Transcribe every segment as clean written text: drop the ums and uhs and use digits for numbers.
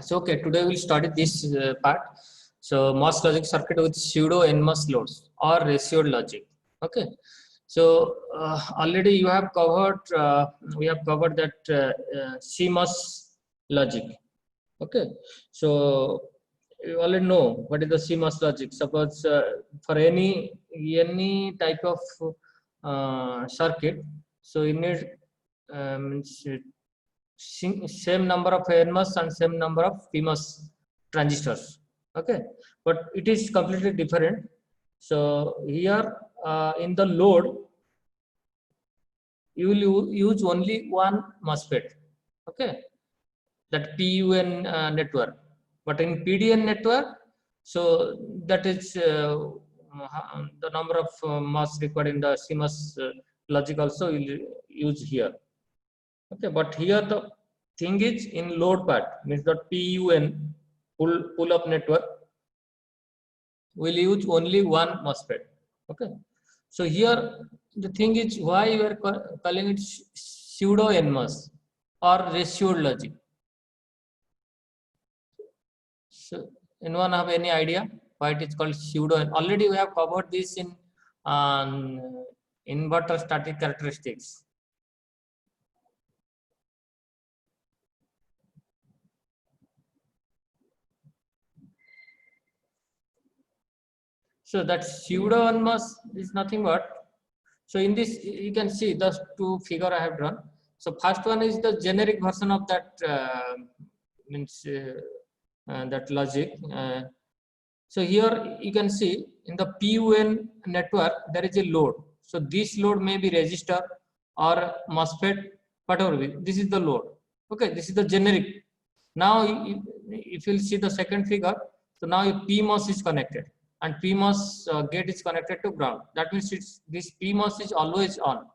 So okay, today we'll study this part. So MOS logic circuit with pseudo NMOS loads or ratioed logic. Okay. So already you have covered. We have covered that CMOS logic. Okay. So you already know what is the CMOS logic. Suppose for any type of circuit, so you need means same number of NMOS and same number of PMOS transistors. Okay, but it is completely different. So here in the load, you will use only one MOSFET. Okay, that PUN network. But in PDN network, so that is the number of MOS required in the CMOS logic also will use here. Okay, but here the thing is in load part means that PUN pull up network will use only one MOSFET. Okay, so here the thing is why we are calling it pseudo NMOS or ratioed logic. So anyone have any idea why it is called pseudo? Already we have covered this in inverter static characteristics. So that pseudo NMOS is nothing but, so in this you can see the two figure I have drawn. So first one is the generic version of that means that logic. So here you can see in the PUN network there is a load. So this load may be resistor or MOSFET, whatever. This is the load. Okay, this is the generic. Now if you see the second figure, so now PMOS is connected and PMOS gate is connected to ground. That means this PMOS is always on.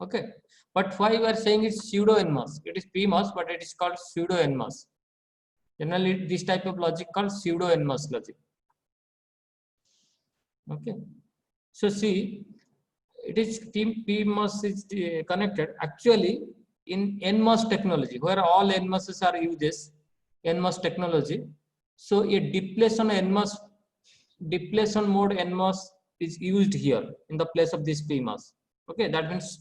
Okay, but why we are saying it's pseudo NMOS? It is PMOS, but it is called pseudo NMOS. Generally, this type of logic called pseudo NMOS logic. Okay, so see, it is PMOS is connected. Actually, in NMOS technology, where all NMOSs are uses NMOS technology, so a depletion mode NMOS is used here in the place of this PMOS. Okay, that means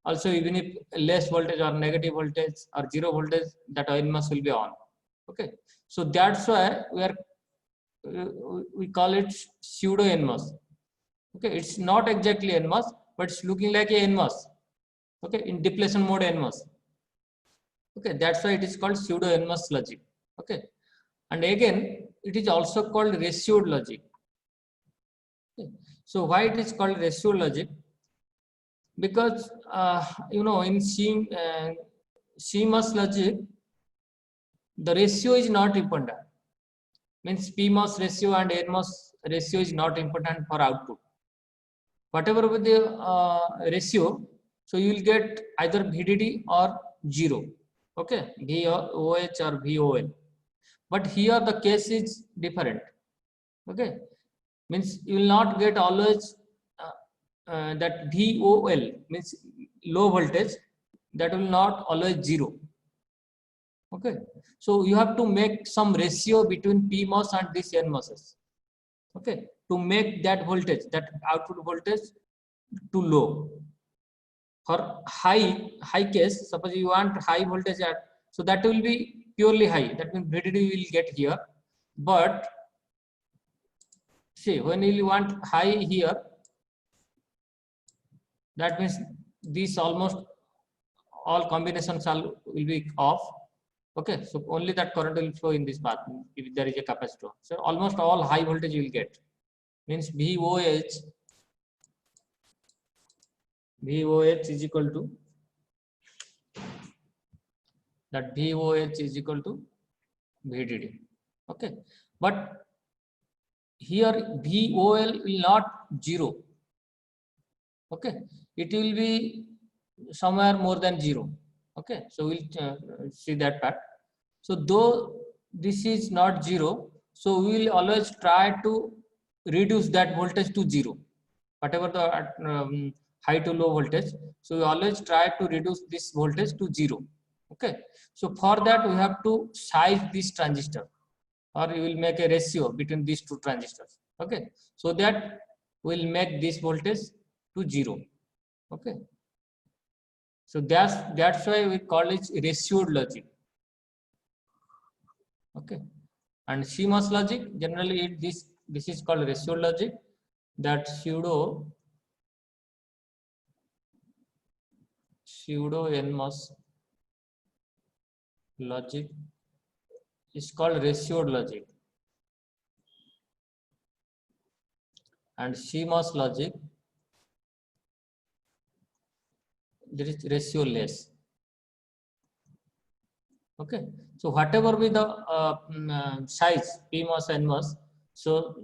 also even if less voltage or negative voltage or zero voltage, that NMOS will be on. Okay, so that's why we call it pseudo NMOS. Okay, it's not exactly NMOS, but it's looking like a NMOS. Okay, in depletion mode NMOS. Okay, that's why it is called pseudo NMOS logic. Okay, and again it is also called ratioed logic. Okay. So why it is called ratioed logic? Because you know, in CMOS logic, the ratio is not important. Means PMOS ratio and NMOS ratio is not important for output. Whatever with the ratio, so you will get either VDD or 0. Okay, VOH or VOL. But here the case is different. Okay, means you will not get always that VOL means low voltage, that will not always 0. Okay, so you have to make some ratio between PMOS and these NMOSs. Okay, to make that voltage, that output voltage, to low. For high case, suppose you want high voltage at, so that will be purely high. That means VDD will get here. But see, when you want high here, that means these almost all combinations will be off. Okay, so only that current will flow in this path if there is a capacitor. So almost all high voltage you will get. Means VOH is equal to that VOH is equal to VDD. Okay, but here VOL will not 0. Okay, it will be somewhere more than 0. Okay, so we'll see that part. So though this is not 0, so we will always try to reduce that voltage to 0. Whatever the high to low voltage, so we always try to reduce this voltage to 0. Okay, so for that we have to size this transistor, or you will make a ratio between these two transistors. Okay, so that will make this voltage to 0. Okay, so that's why we call it ratioed logic. Okay, and CMOS logic generally this is called ratioed logic. That pseudo NMOS logic is called ratioed logic, and CMOS logic there is ratio less. Okay, so whatever be the size PMOS NMOS, so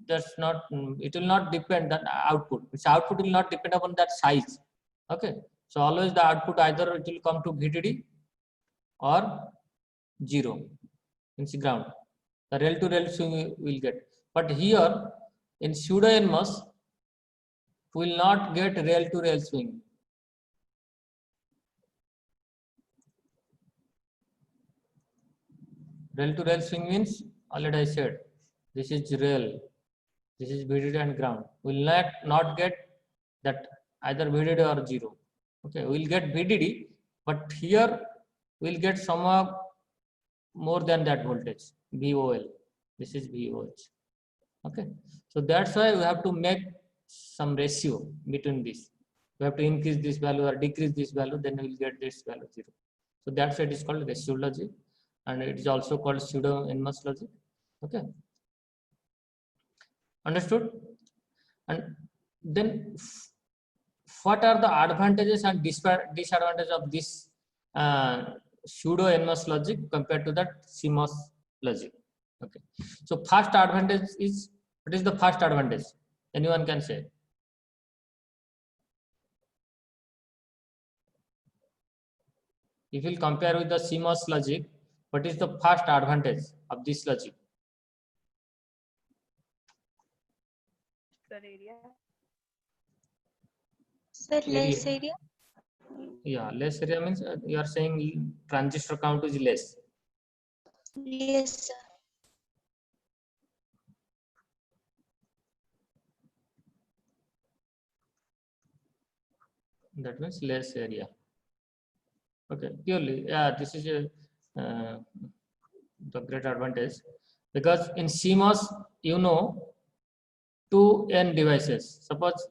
that's not it will not depend on output. Its output will not depend upon that size. Okay, so always the output either it will come to VDD or 0, means ground. The rail to rail swing will get, but here in pseudo NMOS will not get rail to rail swing. Rail to rail swing means already I said this is rail, this is VDD and ground. Will not get that either VDD or 0. Okay, we'll get VDD, but here we'll get somewhat more than that voltage, VOL. This is VOH. Okay, so that's why we have to make some ratio between this. We have to increase this value or decrease this value, then we will get this value 0. So that's why it is called ratio logic, and it is also called pseudo NMOS logic. Okay, understood? And then what are the advantages and disadvantages of this pseudo NMOS logic compared to that CMOS logic? Okay, so first advantage is, what is the first advantage? Anyone can say? If you compare with the CMOS logic, what is the first advantage of this logic? Sir, area. Sir, less area. Yeah, less area means you are saying transistor count is less. Yes, sir. That means less area. Okay, purely, yeah, this is a the great advantage, because in CMOS, you know, 2 N devices. Suppose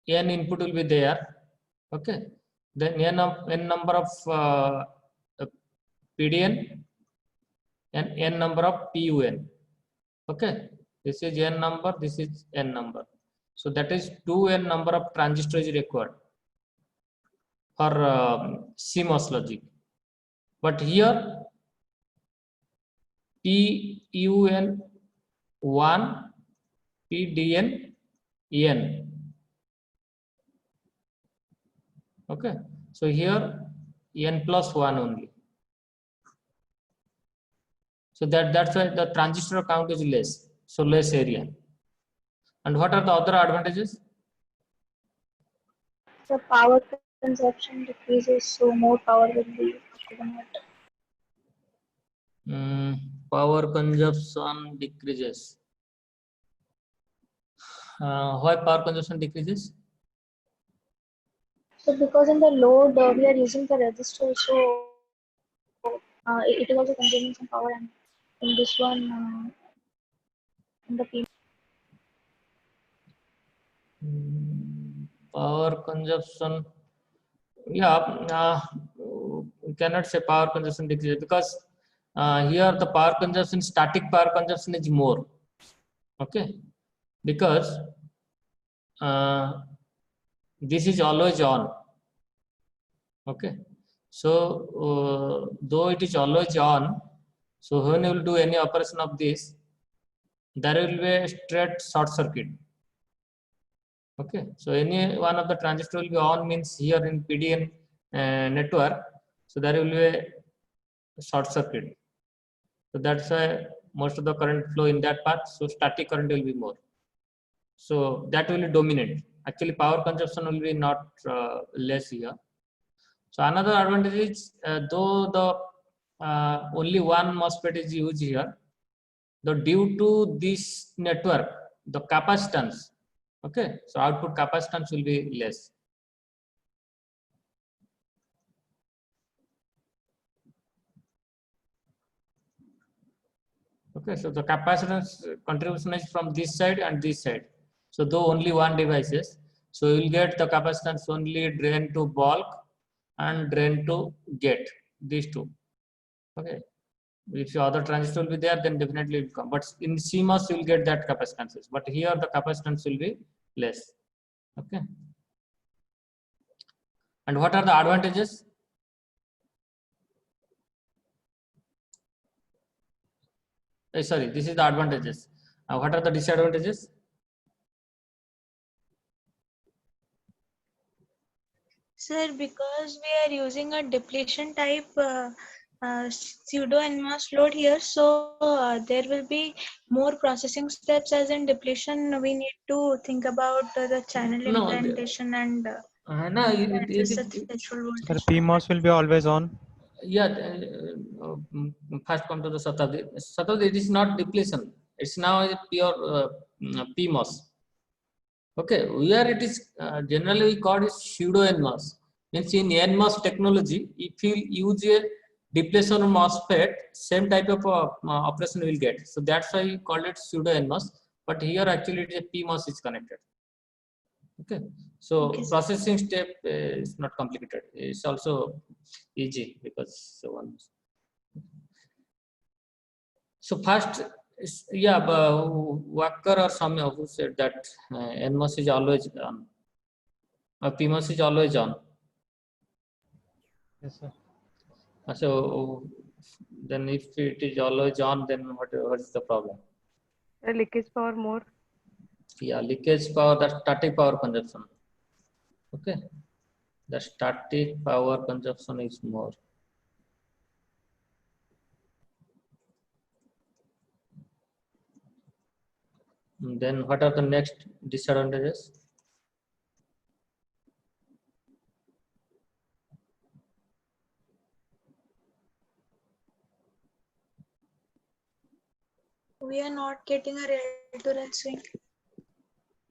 N input will be there. Okay, then N number of PDN and N number of PUN. Okay, this is N number, this is N number. So that is 2N number of transistors required for CMOS logic. But here PUN 1, PDN N. Okay, so here N plus 1 only. So that's why the transistor count is less, so less area. And what are the other advantages? The power consumption decreases, so more power will be given. Power consumption decreases. Why power consumption decreases? So because in the load we are using the resistor, so it is also consuming some power, and in this one, in the P. Power consumption. Yeah, we cannot say power consumption decreases, because here the power consumption, static power consumption is more. Okay, because this is always on. Okay, so though it is always on, so when you will do any operation of this, there will be a straight short circuit. Okay, so any one of the transistor will be on, means here in PDN network, so there will be a short circuit. So that's why most of the current flow in that path, so static current will be more. So that will dominate. Actually, power consumption will be not less here. So another advantage is though the only one MOSFET is used here, though due to this network, the capacitance, okay, so output capacitance will be less. Okay, so the capacitance contribution is from this side and this side. So though only one devices, so you will get the capacitance only drain to bulk and drain to gate, these two. Okay, if your other transistor will be there, then definitely it will come. But in CMOS, you will get that capacitances. But here the capacitance will be less. Okay. And what are the advantages? Sorry, this is the advantages. What are the disadvantages? Sir, because we are using a depletion type pseudo NMOS load here, so there will be more processing steps. As in depletion, we need to think about the channel No, implantation and no, adjust the threshold Sir, voltage. PMOS will be always on. yeah, first come to the Satabdi. Satabdi, it is not depletion. It's now a pure PMOS. Okay, where it is generally we call it pseudo NMOS. Means in NMOS technology, if you use a depletion MOSFET, same type of operation will get. So that's why we call it pseudo NMOS. But here actually it is a PMOS is connected. Okay, so Okay, sir. processing step is not complicated. It's also easy because so on. So first, yeah, Walker or Samya who said that NMOS is always on, PMOS is always on. Yes, sir. So then if it is always on, then what is the problem? The leakage power more. Yeah, leakage power, the static power consumption. Okay, the static power consumption is more. Then what are the next disadvantages? We are not getting a rail to rail swing.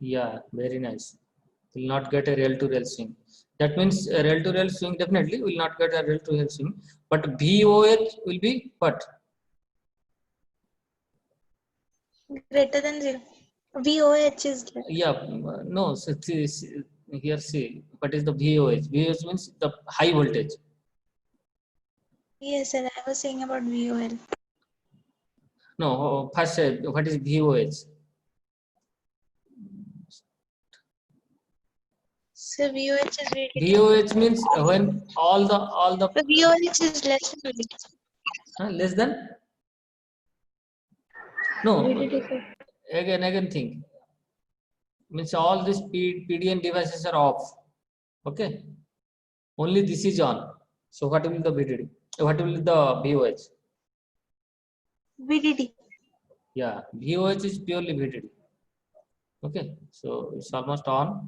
Yeah, very nice. Will not get a rail to rail swing. That means a rail to rail swing definitely will not get a rail to rail swing. But VOH will be what? Greater than 0. VOH is there. Yeah, no. So here see what is the VOH? VOH means the high voltage. Yes, sir. I was saying about VOL. No, first say what is VOH? So VOH is really VOH means when all the the VOH is less than VDD. less than. No, VDD, sir. again think. Means all these PDN devices are off. Okay, only this is on. So what will the VDD? What will the VOH? VDD. Yeah, VOH is purely VDD. Okay, so it's almost on,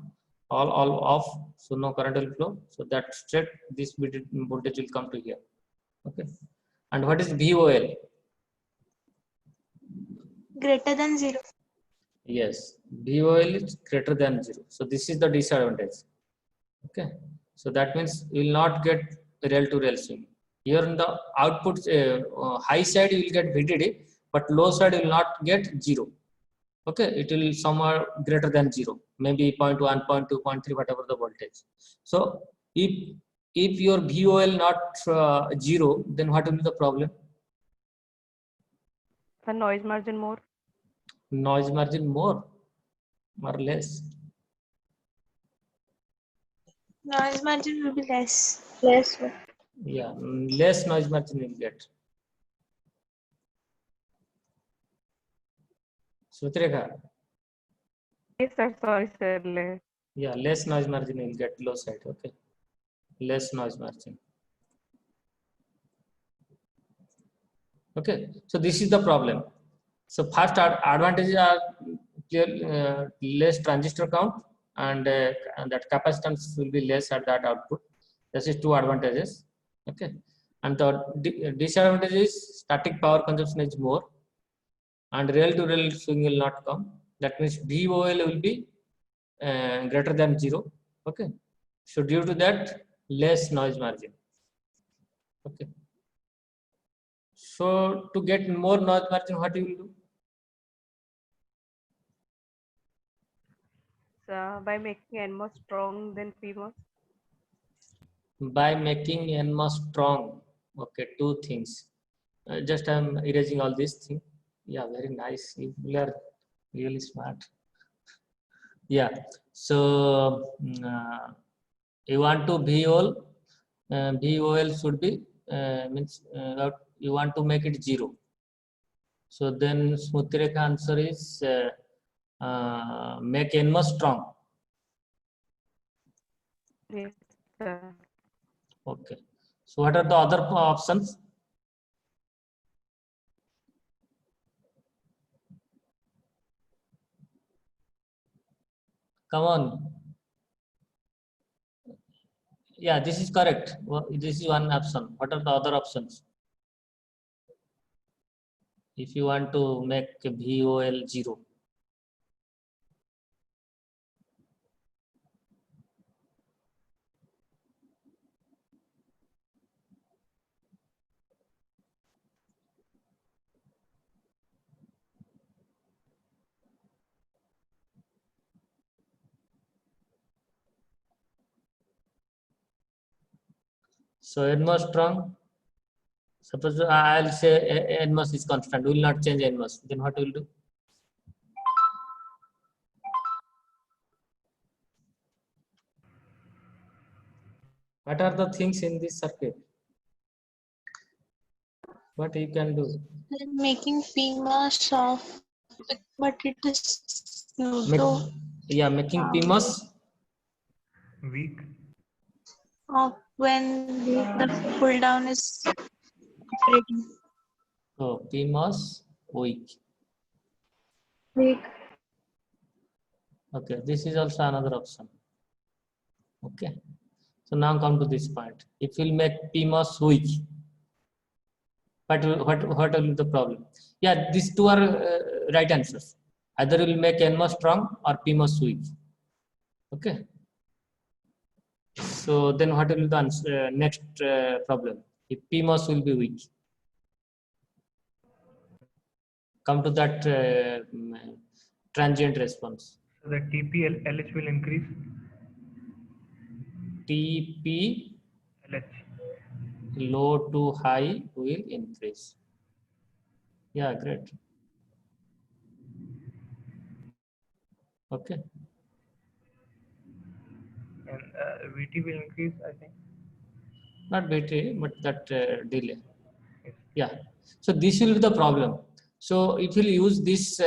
all off, so no current will flow. So that straight this VDD voltage will come to here. Okay, and what is VOL? Greater than 0. Yes, VOL is greater than 0. So this is the disadvantage. Okay, so that means you will not get rail to rail swing. Here in the output high side you will get VDD, but low side you will not get 0. Okay, it will somewhere greater than 0, maybe 0.1, 0.2, 0.3, whatever the voltage. So if your VOL not 0, then what will be the problem? The noise margin more. Noise margin more or less? Noise margin will be less. Less. Sir. Yeah, less noise margin will get. Sutrekha, Yes, sir. Sorry, sir. yeah, less noise margin will get low side. Okay, less noise margin. Okay, so this is the problem. So first advantages are less transistor count and that capacitance will be less at that output. This is two advantages. Okay, and the disadvantage is static power consumption is more, and rail to rail swing will not come. That means VOL will be greater than 0. Okay, so due to that, less noise margin. Okay, so to get more noise margin, what you will do? So by making NMOS strong than PMOS. By making NMOS strong. Okay, two things. Just I'm erasing all these things. Yeah, very nice. You are really smart. Yeah, so you want to VOL, VOL should be means you want to make it 0. So then Smriti answer is make NMOS strong. Yes, sir. Okay. So what are the other options? Come on. Yeah, this is correct. This is one option. What are the other options? If you want to make VOL 0. So NMOS strong. Suppose I'll say NMOS is constant. We will not change NMOS. Then what will do? What are the things in this circuit? What you can do? Making PMOS soft, but it is slow Yeah, making PMOS weak. when the pull down is operating. So PMOS weak. Weak. Okay, this is also another option. Okay, so now come to this point. If we'll make PMOS weak, what will be the problem? Yeah, these two are right answers. Either we'll make NMOS strong or PMOS weak. Okay. So then what will be the answer, next problem? If PMOS will be weak. Come to that transient response. So the TP LH will increase. TP LH. low to high will increase. Yeah, great. Okay. And VT will increase, I think. Not BT, but that delay. Yes. Yeah. So this will be the problem. So if you use this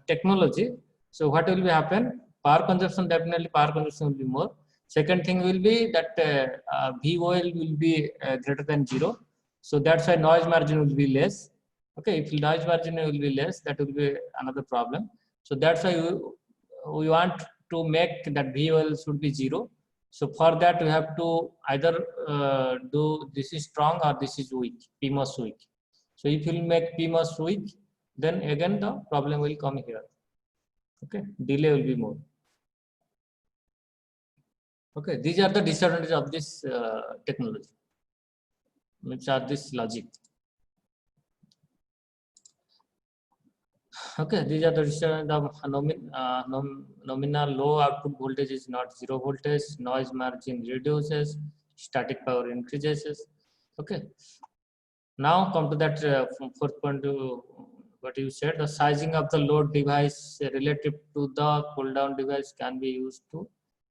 technology, so what will be happen? Power consumption, definitely power consumption will be more. Second thing will be that VOL will be greater than 0. So that's why noise margin will be less. Okay, if noise margin will be less, that will be another problem. So that's why we want to make that VOL should be 0. So for that we have to either do this is strong or this is weak, PMOS weak. So if you make PMOS weak, then again the problem will come here. Okay, delay will be more. Okay, these are the disadvantages of this technology, which are this logic. Okay, these are the disadvantages of nominal low output voltage is not 0 voltage, noise margin reduces, static power increases. Okay, now come to that fourth point. What you said, the sizing of the load device relative to the pull down device can be used to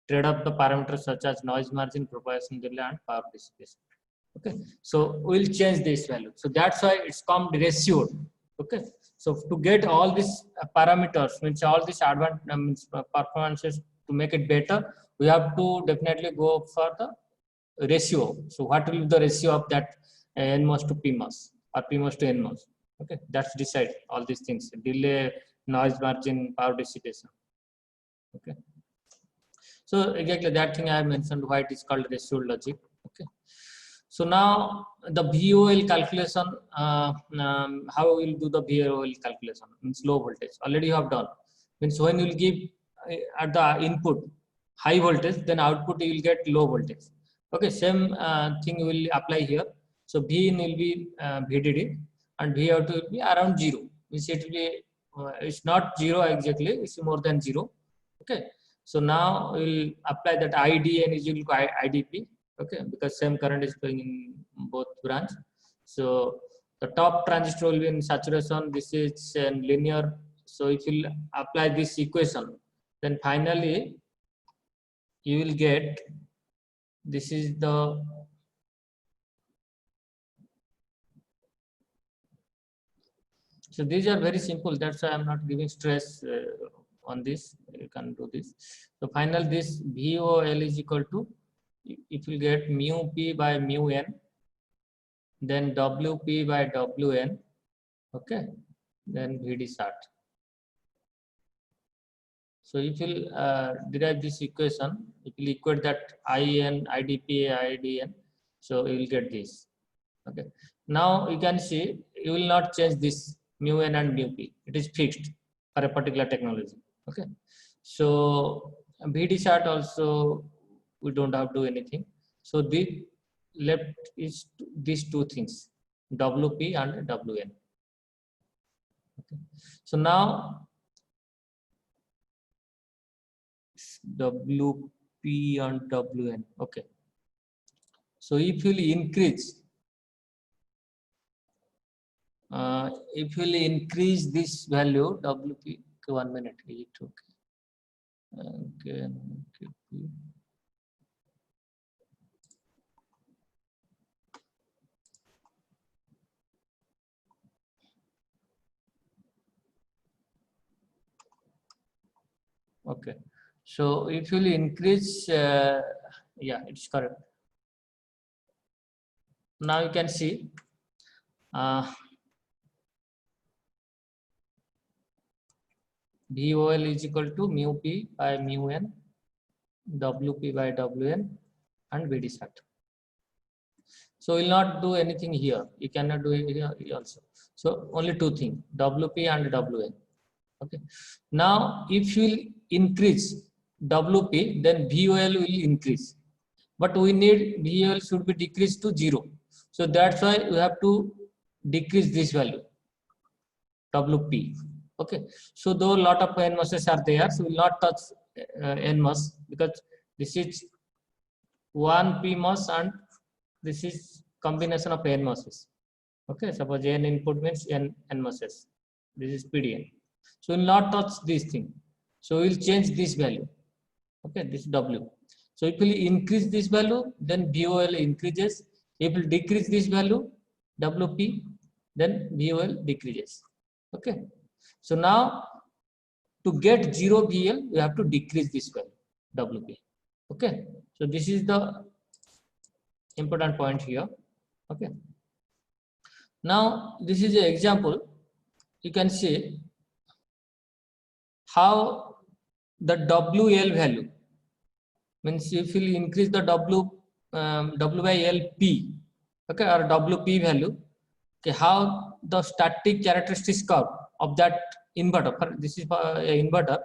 trade up the parameters such as noise margin, propagation delay, and power dissipation. Okay, so we'll change this value. So that's why it's come ratioed. Okay, so to get all these parameters, means all these performances to make it better, we have to definitely go for the ratio. So what will be the ratio of that NMOS to PMOS or PMOS to NMOS? Okay, that's decide all these things: delay, noise margin, power dissipation. Okay. So exactly that thing I have mentioned why it is called ratio logic. Okay. So now the VOL calculation, how we will do the VOL calculation? Means low voltage. Already you have done. Means when you will give at the input high voltage, then output you will get low voltage. Okay, same thing will apply here. So V in will be VDD and V out will be around 0. Means it will be it's not 0 exactly. It's more than 0. Okay. So now we'll apply that IDN is equal to IDP. Okay, because same current is flowing in both branch. So the top transistor will be in saturation. This is linear. So if you apply this equation, then finally you will get this is the so these are very simple. That's why I'm not giving stress on this. You can do this. So final this VOL is equal to if you get mu p by mu n, then WP by WN, okay, then VD start. So if you derive this equation, if you equate that IN, IDP, IDN, so you will get this. Okay. Now you can see you will not change this mu n and mu p. It is fixed for a particular technology. Okay. So VD chart also we don't have to do anything. So the left is these two things, WP and WN. Okay. So now WP and WN. Okay. So if you increase this value WP, okay, 1 minute, is it okay? Okay. Okay. So if you increase, yeah, it's correct. Now you can see VOL is equal to mu p by mu n, WP by WN, and VD start. So we'll not do anything here. You cannot do it here also. So only two things, WP and WN. Okay. Now if you increase WP, then VOL will increase. But we need VOL should be decreased to 0. So that's why we have to decrease this value, WP. Okay. So though a lot of NMOSes are there, so we will not touch NMOS because this is one PMOS and this is combination of NMOSes. Okay. Suppose N input means NMOSes. This is PDN. So we will not touch this thing. So we will change this value. Okay. This W. So if we increase this value, then VOL increases. If we decrease this value, WP, then VOL decreases. Okay. So now to get 0 VL, we have to decrease this value, WP. Okay. So this is the important point here. Okay. Now this is an example. You can see how the WL value means if you increase the W by LP, okay, or WP value, okay, how the static characteristics curve of that inverter, this is an inverter,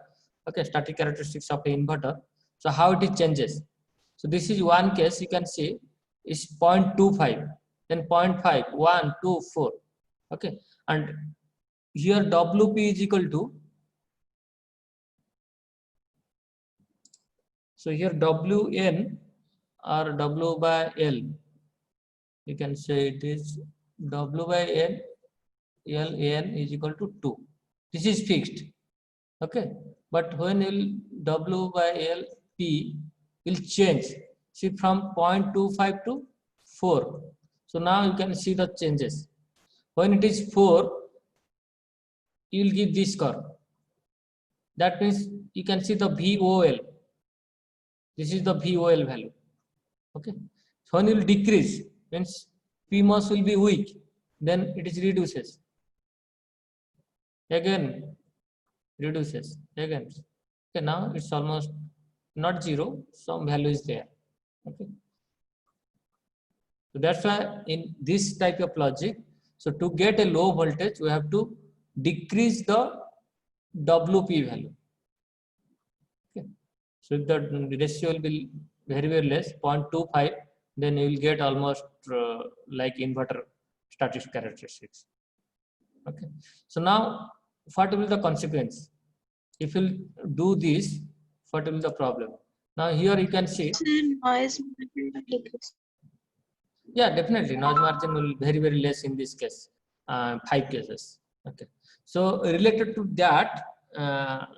okay, static characteristics of an inverter, so how it changes. So this is one case, you can see is 0.25, then 0.5, 1, 2, 4, okay, and here WP is equal to, so here WN or W by L, you can say it is W by N, LN is equal to 2. This is fixed. Okay. But when W by L P will change, see from 0.25 to 4. So now you can see the changes. When it is 4, you will give this curve. That means you can see the VOL. This is the VOL value. Okay. So when it will decrease, means PMOS will be weak, then it is reduces. Again, reduces. Again. Okay, now it's almost not 0, some value is there. Okay. So that's why in this type of logic, so to get a low voltage, we have to decrease the WP value. Okay. So if the ratio will be very, very less, 0.25, then you will get almost like inverter static characteristics. Okay. So now, what will be the consequence? If you do this, what will be the problem? Now here you can see. Sir, noise margin will decrease. Yeah, definitely noise margin will very, very less in this case, 5 cases. Okay. So related to that,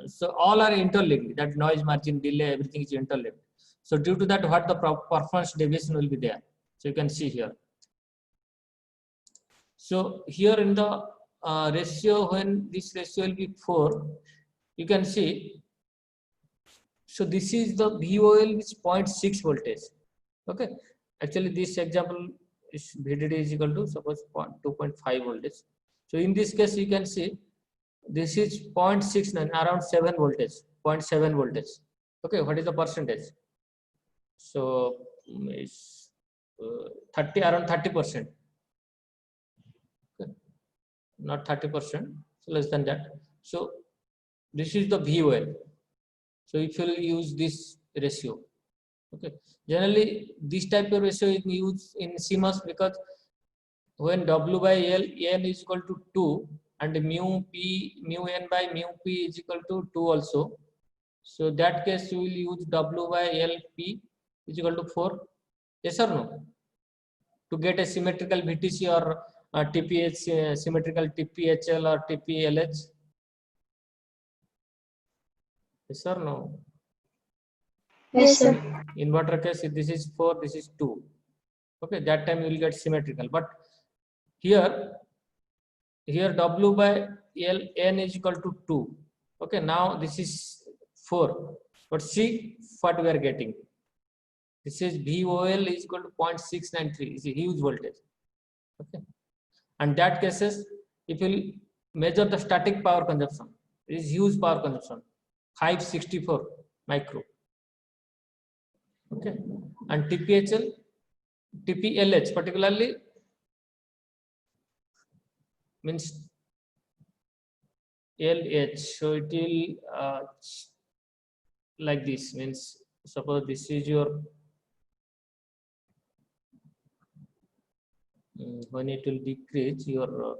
so all are interlinked. That noise margin, delay, everything is interlinked. So due to that, what the performance deviation will be there. So you can see here. So here in the ratio, when this ratio will be 4, you can see. So this is the VOL which 0.6 voltage. Okay. Actually, this example is VDD is equal to suppose 2.5 voltage. So in this case, you can see this is 0.69, around 7 voltage, 0.7 voltage. Okay, what is the percentage? So it's 30, around 30%. Okay. Not 30%, so less than that. So this is the VOL. So if you use this ratio, okay. Generally, this type of ratio is used in CMOS because when W by L, N is equal to 2 and mu N by mu P is equal to 2 also. So that case you will use W by L P is equal to 4. Yes or no? To get a symmetrical VTC or TPH, symmetrical TPHL or TPLH. Yes or no? Yes, sir. Inverter case, if this is 4, this is 2. Okay, that time you will get symmetrical. But here W by L N is equal to 2. Okay, now this is 4. But see what we are getting. This is VOL is equal to 0.693. It's a huge voltage. Okay, and that cases, if you measure the static power consumption, it is huge power consumption, 564 micro. Okay, and TPHL, TPLH particularly means LH. So it will like this, means suppose this is your when it will decrease your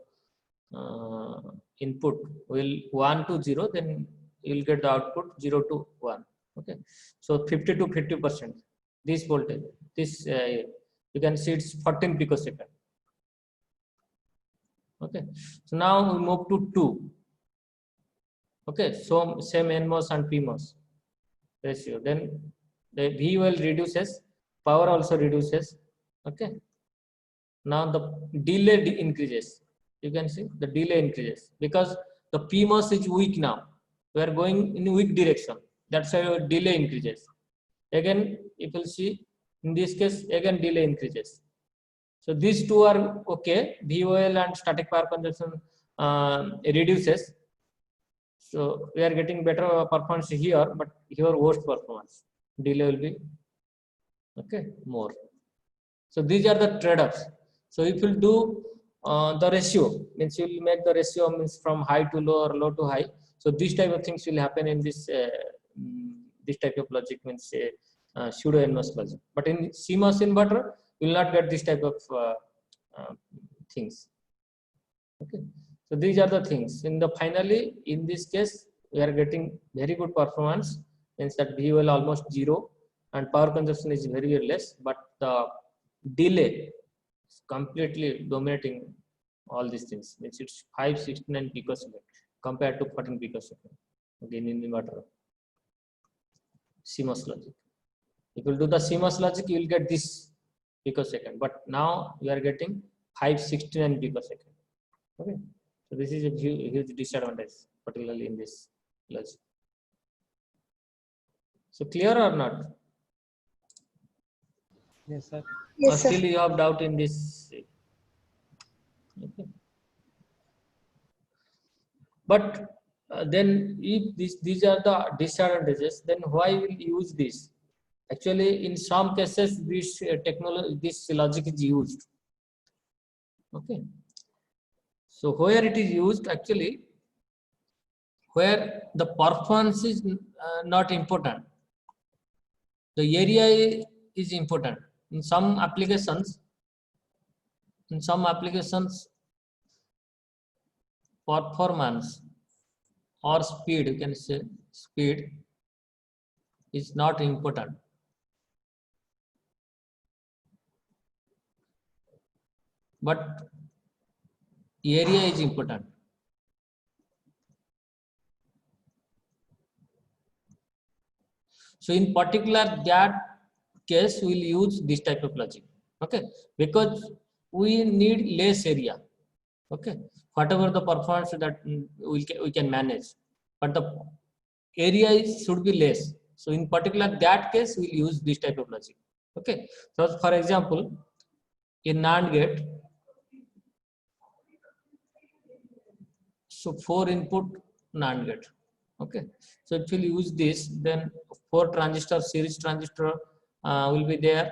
input will 1 to 0, then you will get the output 0 to 1. Okay, so 50 to 50%. This voltage, this you can see it's 14 picosecond. Okay, so now we move to 2. Okay, so same NMOS and PMOS ratio. Then the VOL reduces, power also reduces. Okay, now the delay increases. You can see the delay increases because the PMOS is weak now. We are going in weak direction. That's why your delay increases. Again, if you see in this case, again delay increases. So these two are okay. VOL and static power consumption reduces. So we are getting better performance here, but here worst performance. Delay will be okay more. So these are the trade-offs. So if you do the ratio, means you will make the ratio means from high to low or low to high. So these type of things will happen in this this type of logic, means pseudo NMOS logic. But in CMOS inverter, you will not get this type of things. Okay. So these are the things. In the finally, in this case, we are getting very good performance, means that VOL almost 0 and power consumption is very, very less, but the delay is completely dominating all these things. Means it's 569 picosecond compared to 14 picosecond. Again in inverter. CMOS logic. If you do the CMOS logic, you will get this picosecond, but now we are getting 569 picosecond. Okay, so this is a huge disadvantage, particularly in this logic. So clear or not? Yes, sir. Or still you have doubt in this? Okay. But then if these are the disadvantages, then why will use this? Actually, in some cases, this technology, this logic is used. Okay. So where it is used, actually, where the performance is not important, the area is important. In some applications, performance or speed, you can say speed is not important. But area is important. So in particular that case, we'll use this type of logic. Okay, because we need less area. Okay, whatever the performance that we can manage, but the area should be less. So in particular that case, we'll use this type of logic. Okay, so for example, in NAND gate, so 4 input NAND gate. Okay, so if we'll use this, then 4 transistor series transistor will be there,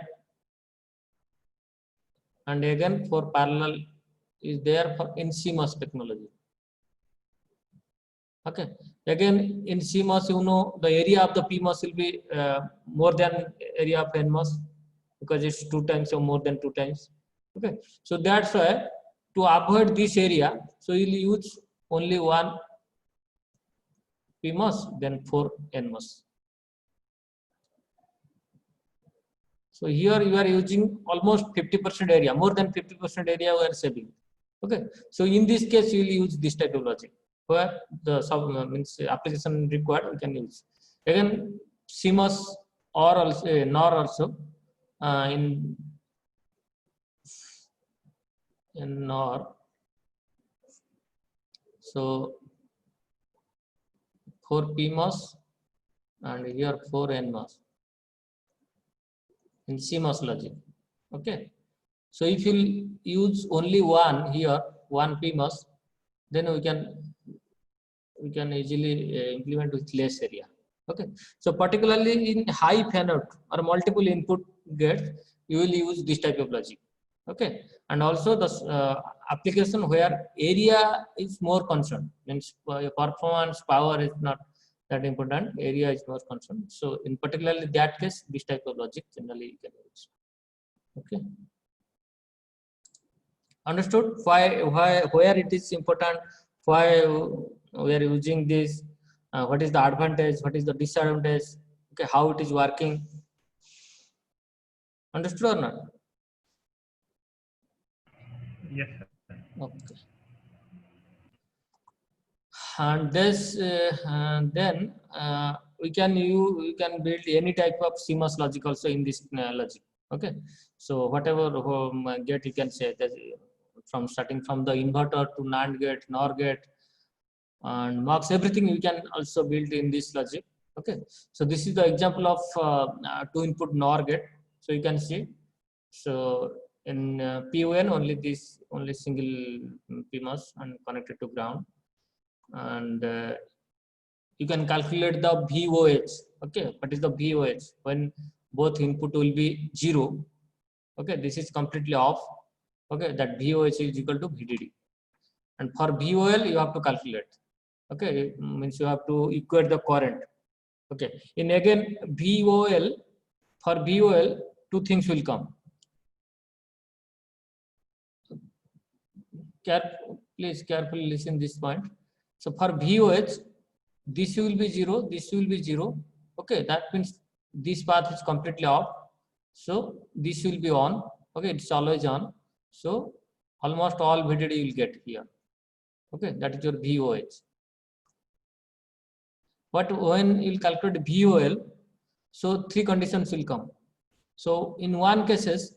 and again 4 parallel is there for in CMOS technology. Okay, again in CMOS, you know, the area of the PMOS will be more than area of NMOS, because it's 2 times or more than 2 times. Okay, so that's why to avoid this area, so you'll use only 1 PMOS, then 4 NMOS. So here you are using almost 50% area, more than 50% area we are saving. Okay, so in this case you will use this type of logic, where the means application required we can use. Again, CMOS or also NOR also in NOR. So 4 PMOS and here 4 NMOS in CMOS logic. Okay, so if you use only one here, 1 PMOS, then we can easily implement with less area. Okay, so particularly in high fan-out or multiple input gates, you will use this type of logic. Okay, and also the application where area is more concerned, means performance, power is not that important, area is more concerned. So in particularly that case, this type of logic generally you can use. Okay, understood why where it is important, why we are using this, what is the advantage, what is the disadvantage, okay, how it is working. Understood or not? Yes, sir. Okay. And this then we can build any type of CMOS logic also in this logic. Okay, so whatever gate you can say that from starting from the inverter to NAND gate, NOR gate, and MUX, everything we can also build in this logic. Okay, so this is the example of 2 input NOR gate. So you can see, so in PON only single PMOS and connected to ground, and you can calculate the VOH. Okay, what is the VOH? When both input will be 0. Okay, this is completely off. Okay, that VOH is equal to VDD, and for VOL you have to calculate. Okay, means you have to equate the current. Okay, in again VOL, for VOL 2 things will come. Please carefully listen this point. So for VOH, this will be 0, this will be 0. Okay, that means this path is completely off. So this will be on. Okay, it's always on. So almost all VDD you will get here. Okay, that is your VOH. But when you will calculate VOL, so 3 conditions will come. So in one cases,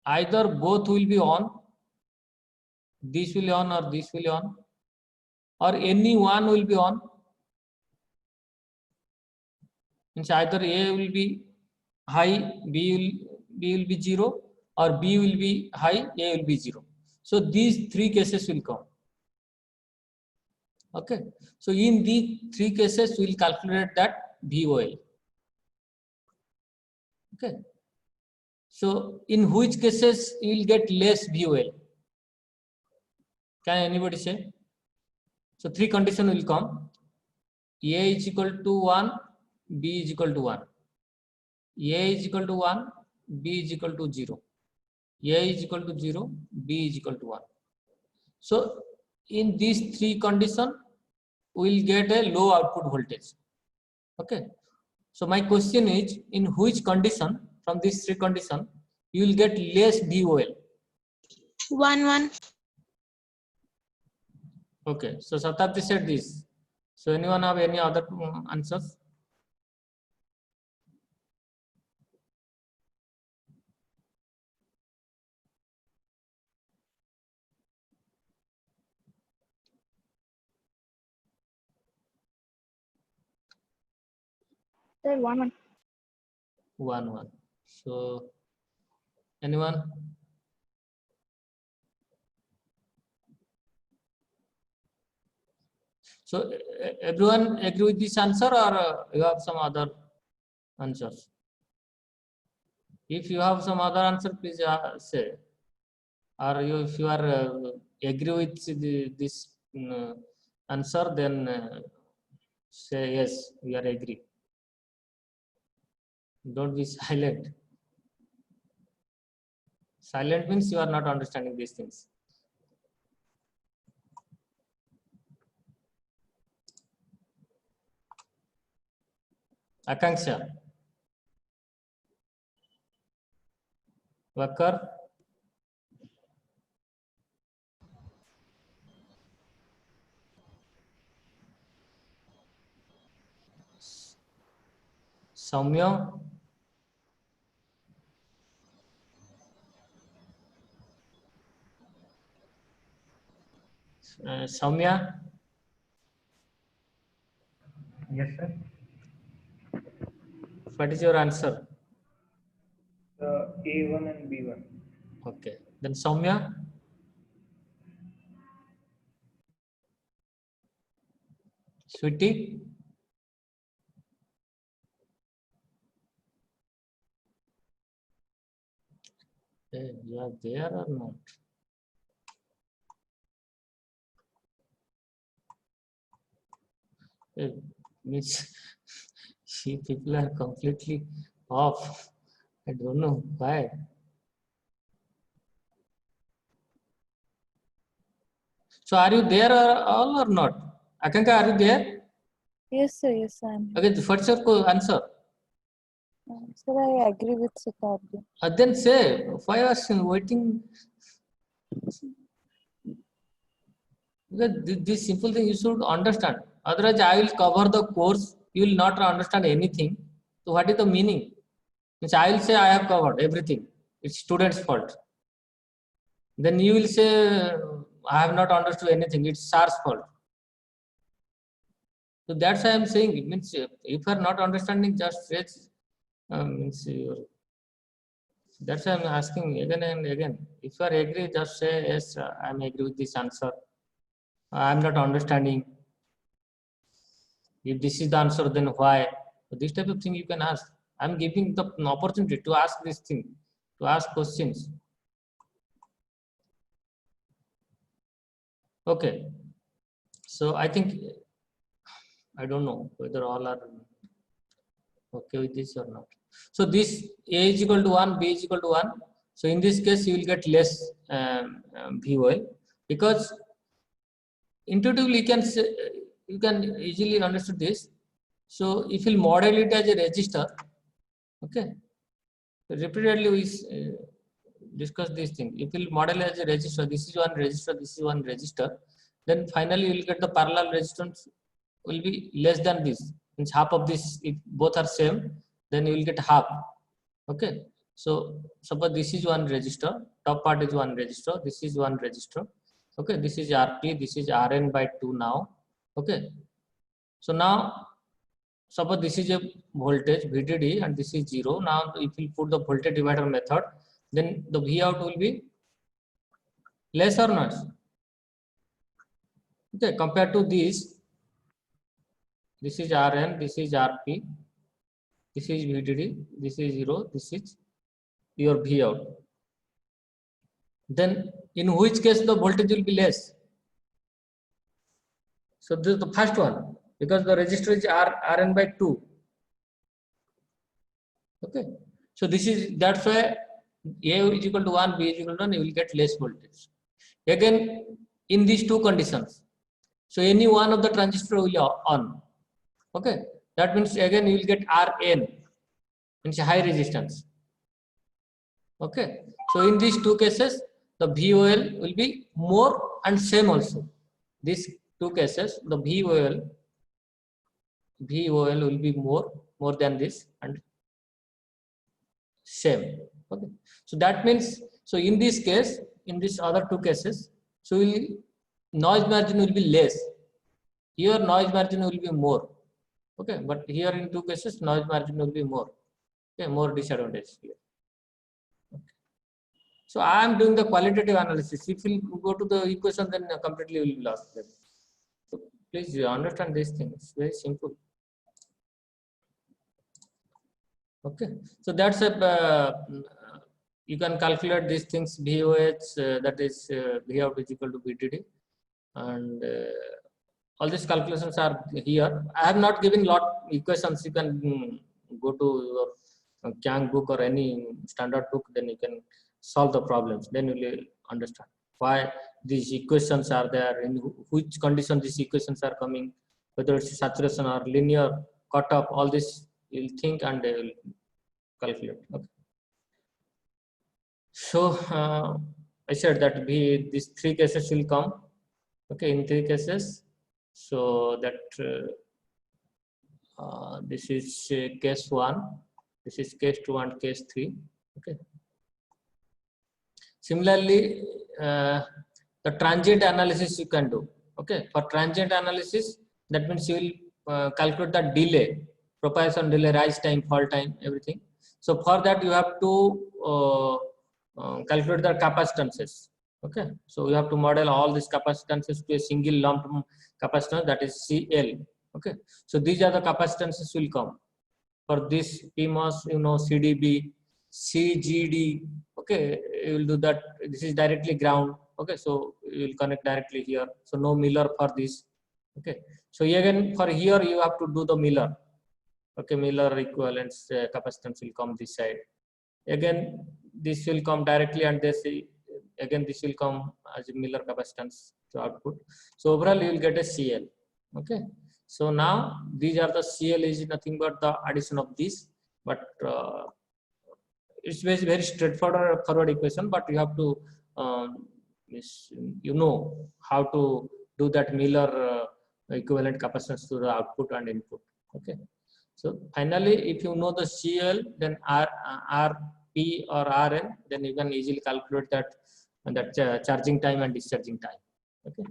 either both will be on, this will be on or this will be on, or any one will be on. Means either A will be high, B will be 0, or B will be high, A will be 0. So these 3 cases will come. Okay, so in these three cases, we will calculate that VOL. Okay, so in which cases you will get less VOL? Can anybody say? So three conditions will come. A is equal to 1, B is equal to 1. A is equal to 1, B is equal to 0. A is equal to 0, B is equal to 1. So in these three conditions, we will get a low output voltage. Okay. So my question is, in which condition from these three conditions you will get less VOL? 1 1. Okay. So Satabdi said this. So anyone have any other answers? Sir, 1 1. 1 1. So anyone? So everyone agree with this answer, or you have some other answers? If you have some other answer, please say. Or if you are agree with this answer, then say yes, we are agree. Don't be silent. Silent means you are not understanding these things. Akanksha. Vakar. Soumya. Soumya. Yes, sir. What is your answer? A1 and B1. Okay. Then Soumya. Sweetie. Hey, you are there or not? Hey, means she people are completely off. I don't know why. So are you there all or not? Akanka, are you there? Yes, sir. Yes, I am. Okay, what's your answer? Sir, I agree with Satabdi. Then say, why are you waiting? Because this simple thing you should understand. Otherwise, I will cover the course. You will not understand anything. So what is the meaning? Means I will say I have covered everything. It's student's fault. Then you will say I have not understood anything. It's SAR's fault. So that's why I'm saying. It means if you are not understanding, just raise. Means that's why I'm asking again and again. If you are agree, just say yes. I'm agree with this answer. I'm not understanding. If this is the answer, then why? So this type of thing you can ask. I'm giving the opportunity to ask this thing, to ask questions. Okay. So I think, I don't know whether all are okay with this or not. So this A is equal to 1, B is equal to 1. So in this case, you will get less VOL, because intuitively you can easily understand this. So if you model it as a register, okay. So repeatedly we discuss this thing. If you model as a register, this is one register, this is one register, then finally you will get the parallel resistance will be less than this. Means half of this. If both are same, then you will get half. Okay. So suppose this is one register, top part is one register, this is one register. Okay, this is RP, this is Rn by 2 now. Okay. So now suppose this is a voltage VDD and this is 0. Now if you put the voltage divider method, then the V out will be less or not? Okay, compared to this is Rn, this is Rp, this is VDD, this is 0, this is your V out. Then in which case the voltage will be less? So this is the first one, because the resistor is Rn by 2. Okay, so this is, that's why A is equal to 1, B is equal to 1, you will get less voltage. Again, in these two conditions, so any one of the transistor will be on. Okay, that means again you will get Rn, means high resistance. Okay, so in these two cases, the VOL will be more and same also. These two cases, the VOL will be more than this and same. Okay, so that means, so in this case, in these other two cases, so noise margin will be less. Here noise margin will be more. Okay, but here in two cases noise margin will be more. Okay, more disadvantage here. Okay. So I am doing the qualitative analysis. If you go to the equation, then completely will be lost. So please understand these things. It's very simple. Okay, so that's a you can calculate these things. VOH, that is V out is equal to VDD, and all these calculations are here. I have not given lot equations. You can go to your Kang book or any standard book, then you can solve the problems. Then you will understand why these equations are there, in which condition these equations are coming, whether it's saturation or linear, cutoff, all this you'll think and they will calculate. Okay. So I said that these three cases will come. Okay, in three cases. So that this is case 1, this is case 2 and case 3. Okay. Similarly, the transient analysis you can do. Okay, for transient analysis, that means you will calculate the delay, propagation delay, rise time, fall time, everything. So for that you have to calculate the capacitances. Okay, so you have to model all these capacitances to a single lumped capacitance, that is CL. Okay, so these are the capacitances will come for this PMOS, you know, CDB, CGD. Okay, you will do that. This is directly ground. Okay, so you will connect directly here. So no Miller for this. Okay, so again for here you have to do the Miller. Okay, Miller equivalence capacitance will come this side. Again, this will come directly, and this again this will come as a Miller capacitance to output. So overall you will get a CL. Okay, so now these are the CL is nothing but the addition of this, but it's very straightforward equation, but you have to you know how to do that Miller equivalent capacitance to the output and input. Okay, so finally if you know the CL, then RP or RN, then you can easily calculate that charging time and discharging time. Okay,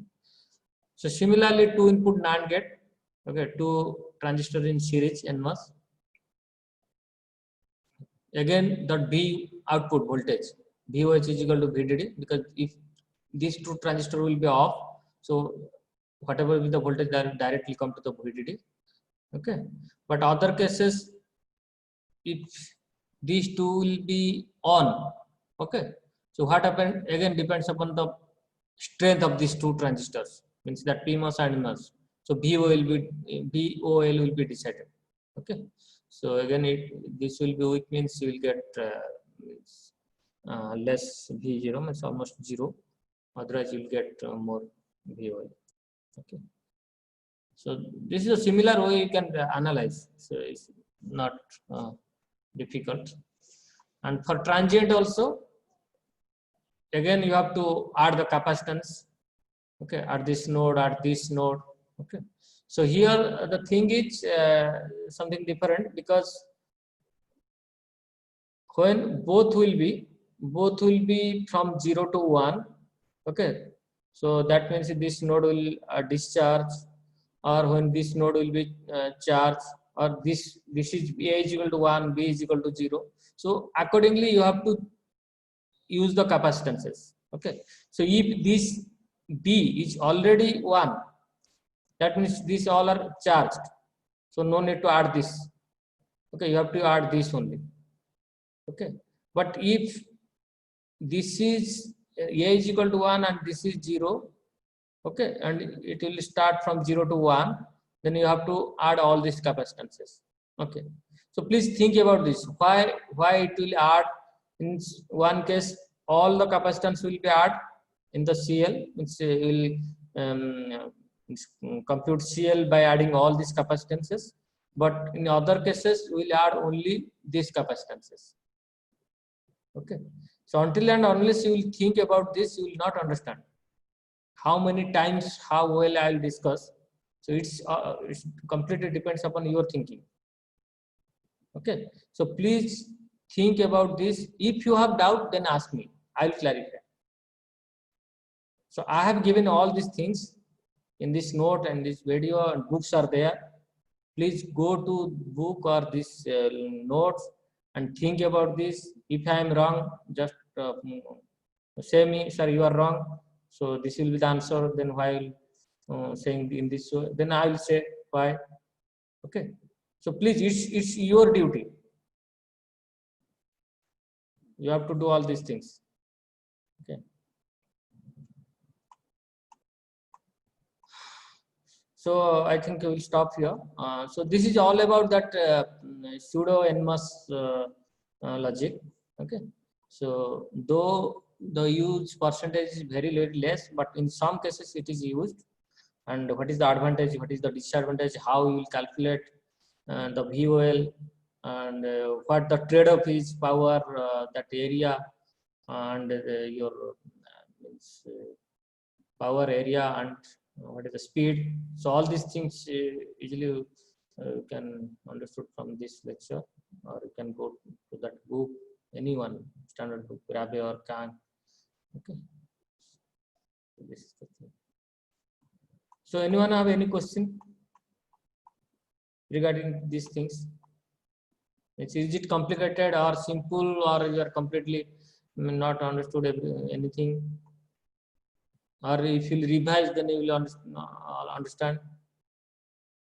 so similarly 2 input NAND gate. Okay, 2 transistors in series NMOS. Again, the V output voltage, VOH is equal to VDD, because if these 2 transistors will be off, so whatever will be the voltage directly come to the VDD. Okay, but other cases, if these 2 will be on, okay, so what happens again depends upon the strength of these 2 transistors, means that PMOS and NMOS. So VOL will be decided. Okay, so again this will be weak, means you will get less V0, means almost 0. Otherwise you will get more VOL. Okay, so this is a similar way you can analyze. So it's not difficult. And for transient also, again you have to add the capacitance. Okay, at this node, at this node. Okay, so here the thing is something different, because when both will be from 0 to 1. Okay, so that means this node will discharge, or when this node will be charged, or this is A is equal to 1, B is equal to 0. So accordingly you have to use the capacitances. Okay, so if this B is already 1, That means these all are charged. So no need to add this. Okay, you have to add this only. Okay, but if this is a is equal to 1 and this is 0, okay, and it will start from 0 to 1, then you have to add all these capacitances. Okay, so please think about this. Why it will add in one case all the capacitance will be add in the CL, which will compute CL by adding all these capacitances, but in other cases we'll add only these capacitances. Okay, so until and unless you will think about this, you will not understand how many times, how well I will discuss. So it's completely depends upon your thinking. Okay, so please think about this. If you have doubt, then ask me, I will clarify. So I have given all these things in this note, and this video and books are there. Please go to book or this notes and think about this. If I am wrong, just say me, sir, you are wrong. So this will be the answer. Then while saying in this way, then I will say why. Okay. So please, it's your duty. You have to do all these things. Okay. So I think we will stop here. So this is all about that pseudo NMOS logic. Okay. So though the use percentage is very less, but in some cases it is used. And what is the advantage? What is the disadvantage? How you will calculate the VOL, and what the trade-off is, power, that area, and your power area, and what is the speed. So all these things easily you can understood from this lecture, or you can go to that book, anyone, standard book, Rabe or Kang. Okay, so this is the thing. So anyone have any question regarding these things? Is it complicated or simple, or you are completely not understood anything? Or if you revise, then you will understand.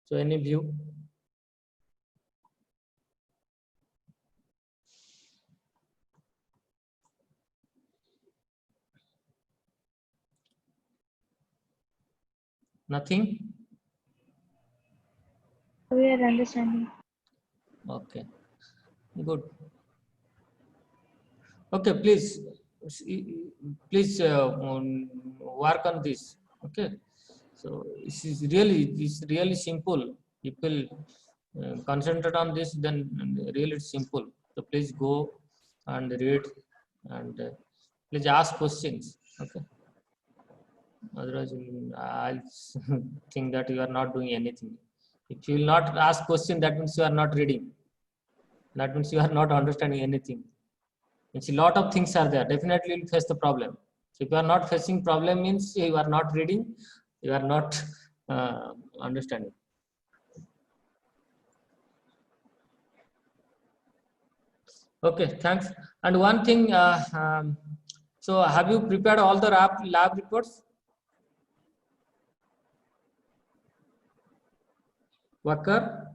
So any view? Nothing? We are understanding. Okay, good. Okay, please work on this. Okay, so it's really simple. People concentrate on this, then really it's simple. So please go and read, and please ask questions. Okay, otherwise I'll think that you are not doing anything. If you will not ask question, that means you are not reading. That means you are not understanding anything. Means a lot of things are there. Definitely you will face the problem. So if you are not facing problem, means you are not reading, you are not understanding. Okay, thanks. And one thing, so have you prepared all the lab reports? Wakar?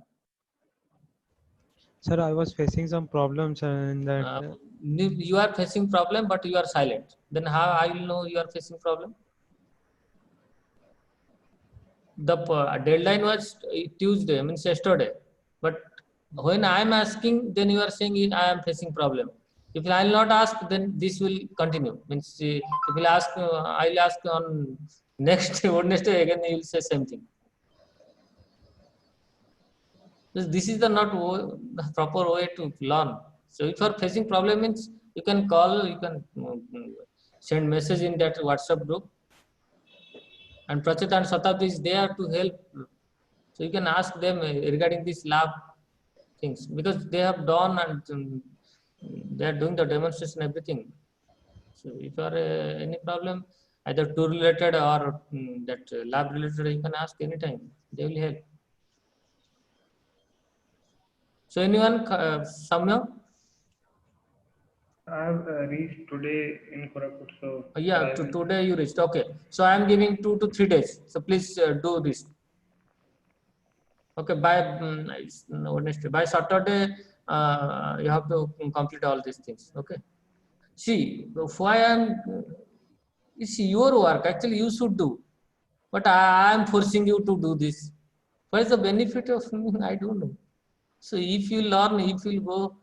Sir, I was facing some problems and that You are facing problem, but you are silent. Then how I will know you are facing problem? The deadline was Tuesday, means yesterday. But when I am asking, then you are saying I am facing problem. If I will not ask, then this will continue. Means if you will ask, I will ask on next Wednesday again. You will say same thing. This is the proper way to learn. So if you are facing problem, means you can call, you can send message in that WhatsApp group. And Prachit and Satabdi is there to help. So you can ask them regarding this lab things, because they have done, and they are doing the demonstration, everything. So if you are any problem, either tool related or that lab related, you can ask anytime. They will help. So anyone, Samya? I have reached today in Koraput, so Yeah, today you reached. Okay, so I am giving 2 to 3 days. So please do this. Okay, by Wednesday, by Saturday, you have to complete all these things. Okay. See, why it's your work. Actually, you should do, but I am forcing you to do this. What is the benefit of me? I don't know. So if you learn, if you go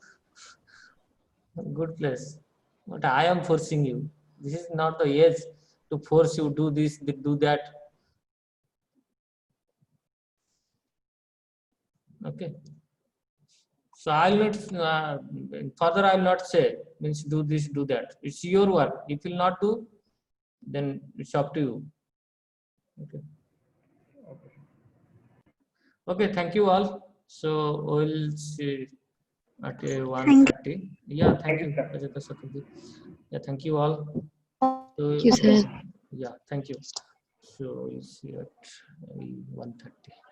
good place, but I am forcing you. This is not the age to force you do this, do that. Okay. So I will not further. I will not say means do this, do that. It's your work. If you will not do, then it's up to you. Okay. Okay. Okay. Thank you all. So we'll see at 1:30. Yeah. Thank you. sir. Ajita Satyajit. Yeah. Thank you all. So, Thank you, sir. yeah. Thank you. So we'll see at 1:30.